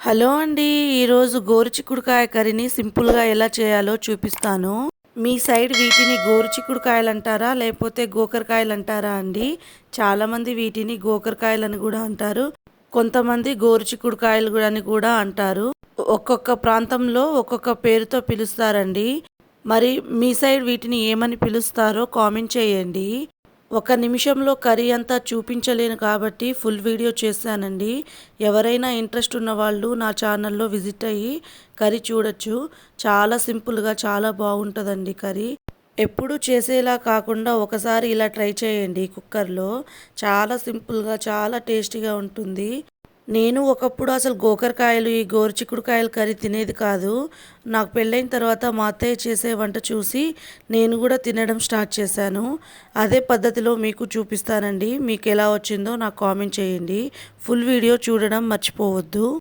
Hello అండి. ఈరోజు గోరుచిక్కుడుకాయ కర్రీని సింపుల్‌గా ఎలా చేయాలో చూపిస్తాను. మీ సైడ్ వీటిని గోరుచిక్కుడుకాయలంటారా? లేకపోతే గోకరకాయలంటారా అండి? చాలామంది వీటిని గోకరకాయలని గూడా అంటారు. కొంతమంది గోరుచిక్కుడుకాయలు అని కూడా అంటారు. ఒక్కొక్క ప్రాంతంలో ఒక్కొక్క పేరుతో పిలుస్తారండి. మరి మీ సైడ్ వీటిని ఏమని పిలుస్తారో కామెంట్ చేయండి. ఒక నిమిషంలో కర్రీ అంతా చూపించలేను కాబట్టి ఫుల్ వీడియో చేశానండి. ఎవరైనా ఇంట్రెస్ట్ ఉన్నవాళ్ళు నా ఛానల్‌లో విజిట్ అయ్యి కర్రీ చూడొచ్చు. చాలా సింపుల్‌గా చాలా బాగుంటుందండి కర్రీ. ఎప్పుడూ చేసేలా కాకుండా ఒకసారి ఇలా ట్రై చేయండి కుక్కర్‌లో. చాలా సింపుల్‌గా చాలా టేస్టీగా ఉంటుంది. నేను ఒకప్పుడు అసలు గోకరకాయలు, ఈ గోరుచిక్కుడుకాయల కర్రీ తినేది కాదు. నాకు పెళ్ళైన తర్వాత మా అత్తయ్య చేసే వంట చూసి నేను కూడా తినడం స్టార్ట్ చేశాను. అదే పద్ధతిలో మీకు చూపిస్తానండి. మీకు ఎలా వచ్చిందో నాకు కామెంట్ చేయండి. ఫుల్ వీడియో చూడడం మర్చిపోవద్దు.